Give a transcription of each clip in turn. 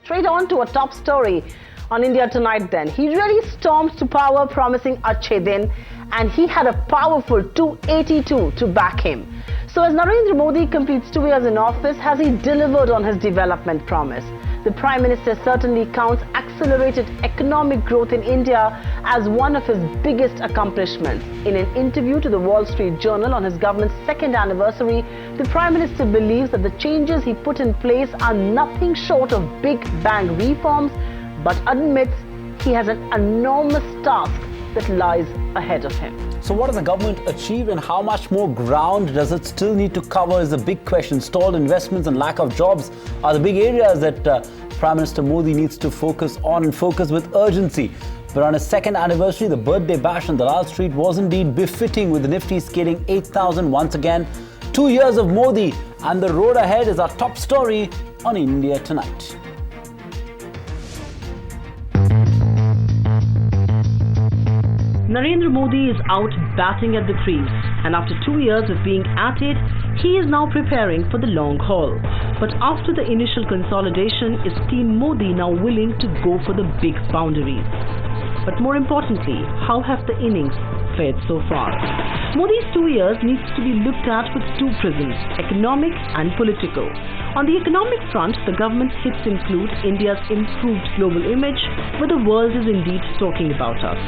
Straight on to a top story on India Tonight then. He really stormed to power promising Achhe Din, and he had a powerful 282 to back him. So as Narendra Modi completes 2 years in office, has he delivered on his development promise? The Prime Minister certainly counts accelerated economic growth in India as one of his biggest accomplishments. In an interview to the Wall Street Journal on his government's second anniversary, the Prime Minister believes that the changes he put in place are nothing short of big bang reforms, but admits he has an enormous task that lies ahead of him. So what has the government achieved and how much more ground does it still need to cover is the big question. Stalled investments and lack of jobs are the big areas that Prime Minister Modi needs to focus on and focus with urgency. But on his second anniversary, the birthday bash on Dalal Street was indeed befitting, with the Nifty scaling 8,000 once again. 2 years of Modi and the road ahead is our top story on India Tonight. Narendra Modi is out batting at the crease, and after 2 years of being at it, he is now preparing for the long haul. But after the initial consolidation, is Team Modi now willing to go for the big boundaries? But more importantly, how have the innings fared so far? Modi's 2 years needs to be looked at with two prisms, economic and political. On the economic front, the government's hits include India's improved global image, where the world is indeed talking about us.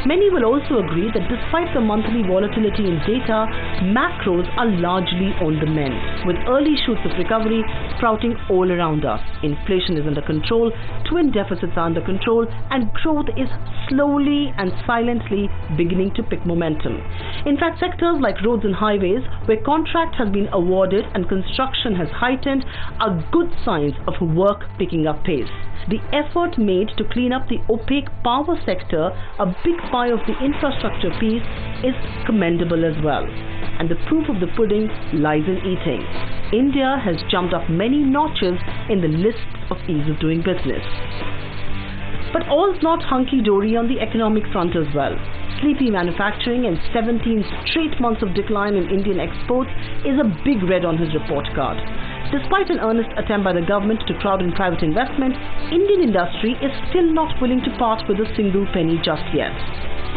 Many will also agree that despite the monthly volatility in data, macros are largely on the mend, with early shoots of recovery sprouting all around us. Inflation is under control, twin deficits are under control, and growth is slowly and silently beginning to pick momentum. In fact, sectors like roads and highways, where contract has been awarded and construction has heightened, are good signs of work picking up pace. The effort made to clean up the opaque power sector, a big pie of the infrastructure piece, is commendable as well. And the proof of the pudding lies in eating. India has jumped up many notches in the list of ease of doing business. But all's not hunky-dory on the economic front as well. Sleepy manufacturing and 17 straight months of decline in Indian exports is a big red on his report card. Despite an earnest attempt by the government to crowd in private investment, Indian industry is still not willing to part with a single penny just yet.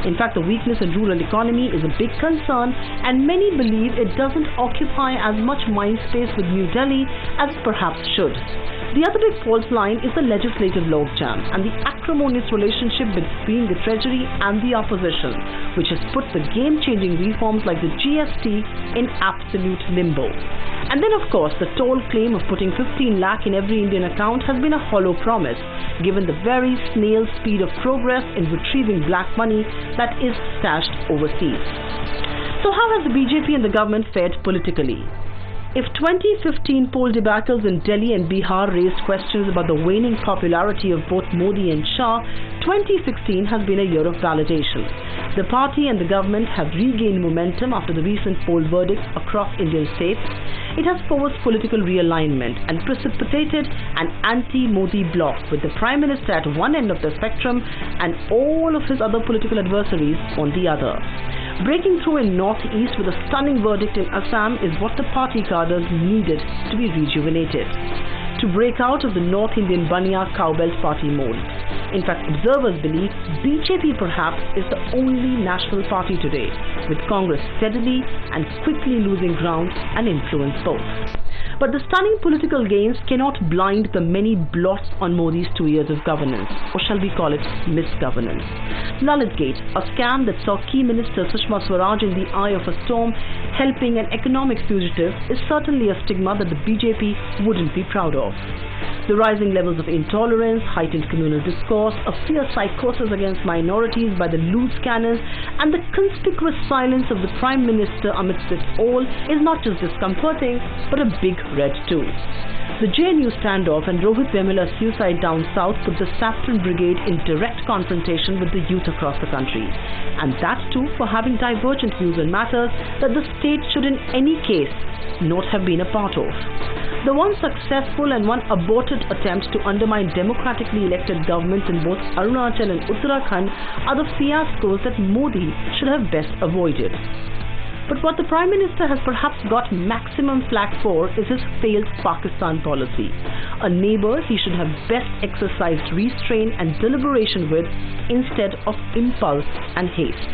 In fact, the weakness in rural economy is a big concern, and many believe it doesn't occupy as much mind space with New Delhi as it perhaps should. The other big fault line is the legislative logjam and the acrimonious relationship between the Treasury and the opposition, which has put the game-changing reforms like the GST in absolute limbo. And then, of course, the tall claim of putting 15 lakh in every Indian account has been a hollow promise, given the very snail speed of progress in retrieving black money that is stashed overseas. So how has the BJP and the government fared politically? If 2015 poll debacles in Delhi and Bihar raised questions about the waning popularity of both Modi and Shah, 2016 has been a year of validation. The party and the government have regained momentum after the recent poll verdicts across Indian states. It has forced political realignment and precipitated an anti-Modi bloc, with the Prime Minister at one end of the spectrum and all of his other political adversaries on the other. Breaking through in Northeast with a stunning verdict in Assam is what the party cadres needed to be rejuvenated, to break out of the North Indian Banya cowbelt party mold. In fact, observers believe BJP perhaps is the only national party today, with Congress steadily and quickly losing ground and influence both. But the stunning political gains cannot blind the many blots on Modi's 2 years of governance, or shall we call it misgovernance. Lalitgate, a scam that saw key minister Sushma Swaraj in the eye of a storm, helping an economic fugitive, is certainly a stigma that the BJP wouldn't be proud of. The rising levels of intolerance, heightened communal discourse, a fierce psychosis against minorities by the loose cannons, and the conspicuous silence of the Prime Minister amidst it all is not just discomforting, but a big red too. The JNU standoff and Rohit Vemula's suicide down south put the Saffron Brigade in direct confrontation with the youth across the country. And that too for having divergent views on matters that the state should in any case not have been a part of. The one successful and one aborted attempt to undermine democratically elected governments in both Arunachal and Uttarakhand are the fiascos that Modi should have best avoided. But what the Prime Minister has perhaps got maximum flack for is his failed Pakistan policy, a neighbour he should have best exercised restraint and deliberation with instead of impulse and haste.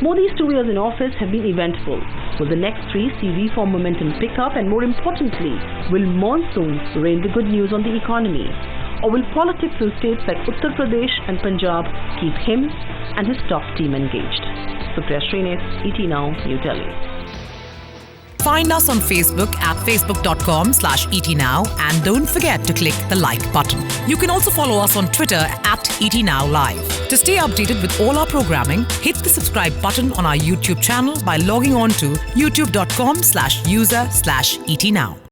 Modi's 2 years in office have been eventful. Will the next 3 see reform momentum pick up, and more importantly, will monsoon rain the good news on the economy? Or will politics in states like Uttar Pradesh and Punjab keep him and his top team engaged? Supriya Srinath, ET Now, New Delhi. Find us on Facebook at facebook.com/etnow and don't forget to click the like button. You can also follow us on Twitter at etnowlive. To stay updated with all our programming, hit the subscribe button on our YouTube channel by logging on to youtube.com/user/etnow.